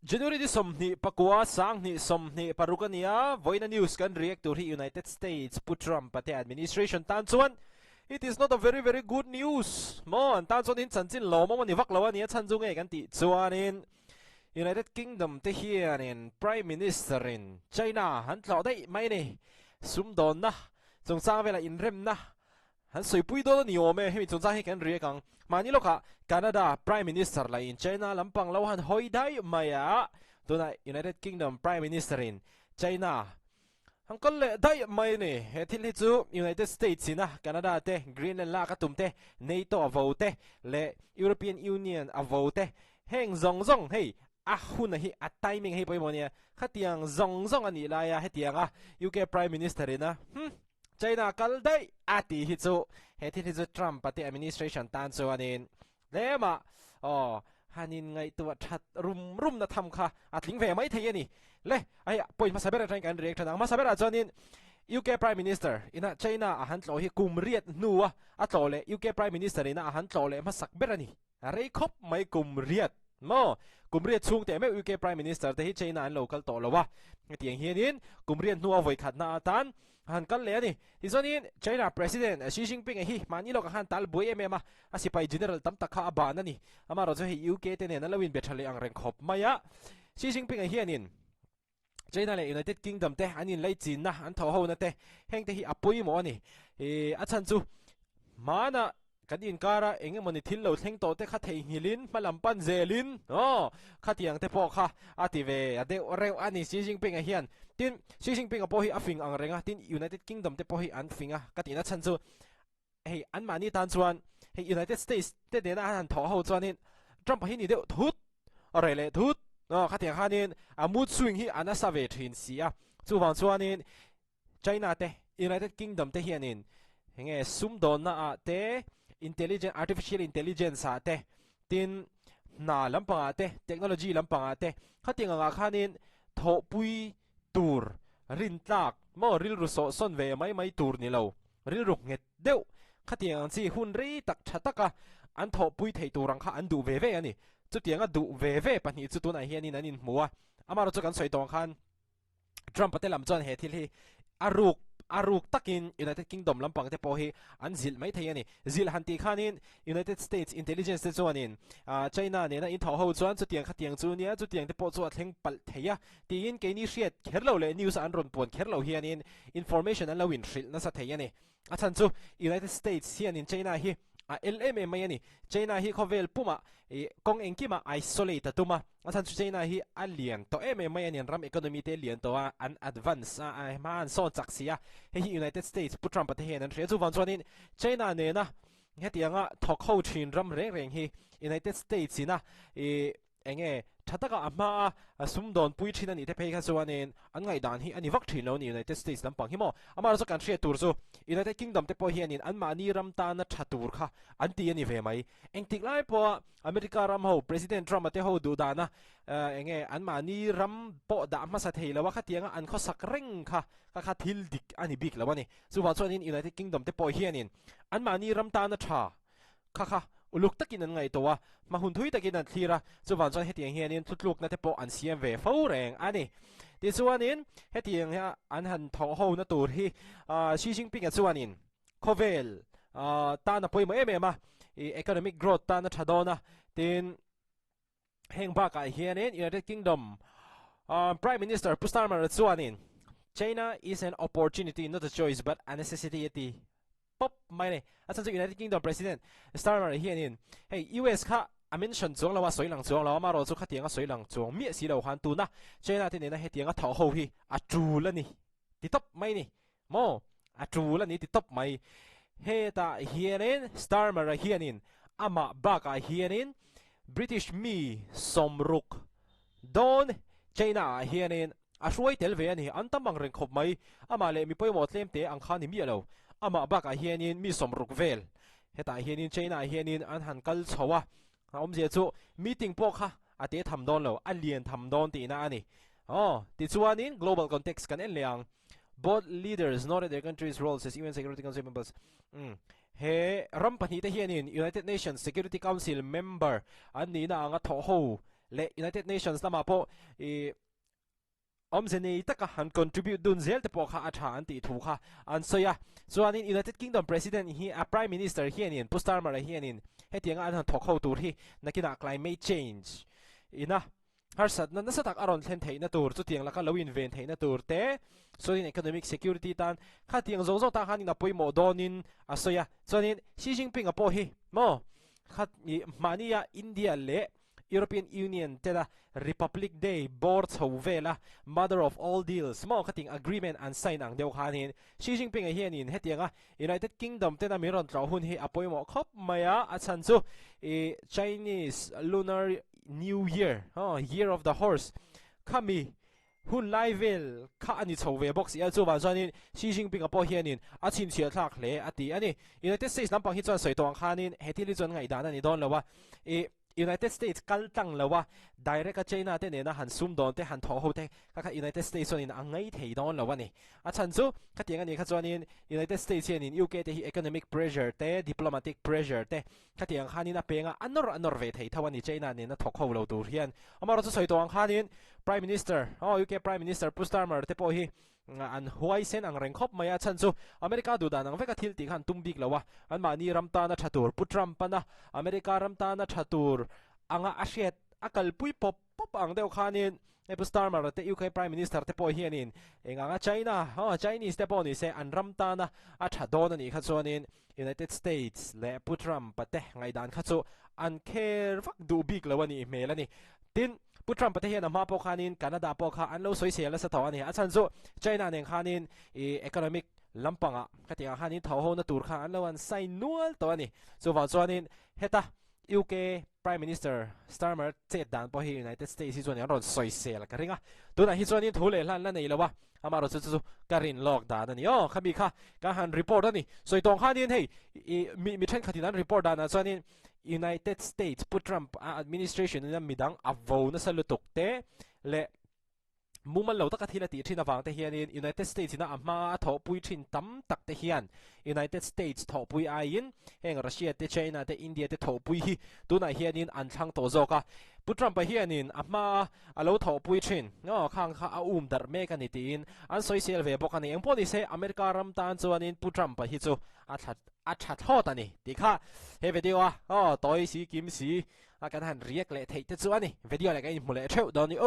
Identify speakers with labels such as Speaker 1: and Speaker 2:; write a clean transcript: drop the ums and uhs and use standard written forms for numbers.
Speaker 1: January di somni pakua sang ni somni parukania voina news kan react to United States put Trump pati administration tanchuan it is not a very good news mon tanchuan in chanchin lo mo ni vak lawa ni chanjung e kan ti chuanin United Kingdom te hianin Prime Minister in China han tlo dei mai ni sumdon na chung sang vela in rem na han soi pui do ni o me hemi chung sang hi kan react ang mani loka Canada Prime Minister la in China lampang lo han hoi dai maya tuna United Kingdom Prime Minister in China hang kol le dai mai ni he thil hi chu United States ina Canada te Greenland la ka tum te NATO avo te le European Union avo te heng zong zong hei a hun hi a timing hi poi monia khatiang zong zong ani la ya hetianga UK Prime Minister ina China kal dai ati hi chu he thil hi chu Trump pati administration tan chu anin lema hanin ngai tu that rum na tham kha atling ve mai thei ani le ai point ma sabera train kan react na ma sabera jonin UK Prime Minister ina China a han tlo hi kumriat nuwa a tlo le UK Prime Minister ina a han tlo le ma sak berani rei khop mai kumriat mo kumriat chung te me UK Prime Minister te hi China an local to lowa tiang hianin kumriat nuwa voi khat na tan han kal le ani hizonin China President Xi Jinping hi manilo ka han tal boi emema asipai general tam takha abana ni amaro jo hi UK te ne na lawin bethale ang reng khop maya Xi Jinping hi anin China le United Kingdom te anin lai chin na an tho ho na te heng te hi apui mo ani a chan chu mana kadin kara enge moni thil lo thleng to te kha thei hilin malampan zelin khatiang te po kha ative ade reu ani Xi Jinping hian tin Xi Jinping a po hi afing ang renga tin United Kingdom te po hi an finga katina chan chu hei an mani tan chuan hei United States te dena han tho ho chuanin Trump hi ni de thut ore le thut khatiang hanin a mood swing hi ana save thin sia chu wang chuanin China te United Kingdom te hianin henge sum don na a te artificial intelligence ate tin na lampanga te technology lampanga te khatinga nga khanin thawhpui tur inthlak mo ril ruso son ve mai tur ni lo ril ruk nget deuh khatiang chi hun ri tak thataka an thawhpui thei turang kha an du ve ani chutianga du ve pani chu tuna hianin anin muwa amaro chu kan soi tong khan Trump patelam chon he thil hi aruk takin United Kingdom lampang te po hi an zil mai thei ani zil hanti khanin United States intelligence te chuanin China ne na in tho ho chuan chutiang khatiang chu nia chutiang te po chu athleng pal theia tin ke ni hriat kherlo le news an ron pon kherlo hianin information an lawin thril na sa thei ani achan chu United States hianin China hi LM mai ani China hi Khawvel puma kong engkima isolate tuma achan chu China hi alien to mai ani ram economy te lian to an advance man son chaksia he United States pu Trump te hen an thre chu wan chuanin China ne na hetianga thok ho thin ram reng hi United States ina enge thataka ama sumdon pui thina ni te phei kha chuanin an ngai dan hi ani vak thin lo ni United States lampang hi mo amar so kan thre tur chu United Kingdom te po hianin an mani ram ta na thatur kha an ti ani ve mai engtik lai po America ram ho President Trump te ho du da na enge an mani ram po da ma sa thei lawa khatianga an kho sak reng kha thil dik ani bik lawani chu wa chuanin United Kingdom te po hianin an mani ram ta na tha kha uluk takin an ngai towa mahun thui takin an thira chuwan chuan hetiang hianin thutluk na te po an siam ve fo reng ani ti chuanin hetiang ha an han tho ho na tur hi Xi Jinping a chuanin Khawvel ta na poimo ma economic growth ta na thadona tin heng ba ka hianin United Kingdom Prime Minister Pustarmar chuanin China is an opportunity not a choice but a necessity pop mai ne asan chu United Kingdom President Starmer hianin hey US kha mention chuang lawa soilang chuang lawa maro chu khatianga soilang chuang mi si lo han tu na China te ne na hetianga tho ho hi a tu la ni ti top mai ni mo a tu la ni ti top mai he ta hianin Starmer hianin ama ba ka hianin British mi somruk don China hianin a hruai tel ve ani an tamang reng khop mai ama le mi poimo tlem te ang kha ni mi lo ama baka hianin mi somruk vel heta hianin China hianin an han kal chowa omje chu meeting po kha ate tham don lo alien tham don ti na ani ti chuanin global context kan en leang both leaders noted their country's roles as UN Security Council members he ram pani te hianin United Nations Security Council member an ni na anga tho ho le United Nations lama po omzeni taka han contribute dun zel te po kha atha an ti thu kha an soya chuanin United Kingdom president hi a prime minister hianin pustar mara hianin hetianga an thok ho tur hi nakina climate change ina harsat na nasatak aron thlen theina tur chu tiang laka lowin ven theina tur te soin economic security tan kha tiang zo ta hanin apoi mo donin asoya chuanin Xi Jinping apo hi mo khat mania India le European Union te da Republic Day board Khawvel mother of all deals mo khating agreement and sign ang deuh khanin Xi Jinping a hianin hetianga United Kingdom te da miron traw hun hi apoi mo khop maya achan chu Chinese lunar New Year year of the horse kami hun livel kha ani chhowe box ya chu ban chuanin Xi Jinping apo hianin a chin chia thlak hle ati ani United States lampang hi chuan soitong khanin hetili chuan ngai dan ani don lawa United States kaltang lawa direct China te ne na han sum don te han tho ho te ka United States on in angai thei don lawa ni a chan chu khatianga ni kha chuanin United States in UK te hi economic pressure te diplomatic pressure te khatiang khanin a penga anor ve thei thawani China ne na thok ho lo tur hian amaro chu soitong khanin Prime Minister UK Prime Minister Pustarmer te po hi an huai sen ang rengkhop maya chan chu America du dan ang veka thil ti khan tumbik lawa an mani ramta na thatur putram pana America ramta na thatur anga ashet akal pui pop ang deuh khanin Pustarmer te UK Prime Minister te po hianin enganga China Chinese te po ni se an ramta na a thadon ani kha chuanin United States le putram pate ngai dan kha chu an kher vak du big lawani melani tin putram pate hian ma po khanin Canada po kha an lo soi sel sa thawani a chan chu China nen khanin economic lampanga khatia khanin thaw ho na tur kha an lo an sai nual tawani chu wa chuanin heta UK Prime Minister Starmer che dan po hi United States hi chuan ron soi sel ka ringa tuna hi chuanin thule hlan la nei lawa amaro chu karin lockdown ani khami kha ka han report ani soitong khanin hei mi then khatinan report dan a chuanin United States Trump administration na midang avo na salutok te le muman lo ta kathila ti thina wang te hianin United States na ama thawpui thin tam tak te hian United States thawpui ain heng Russia te China te India te thawpui hi tuna hianin an thlang to zoka Trump hianin ama alo thawpui thin khang kha a dar me kan itin an social ve bok ani engpo ni se America ram tan chuanin Trump hi chu a that hot ani tikha he video toi si kim si kan han riak le thei te chu ani video le kai mule theu doni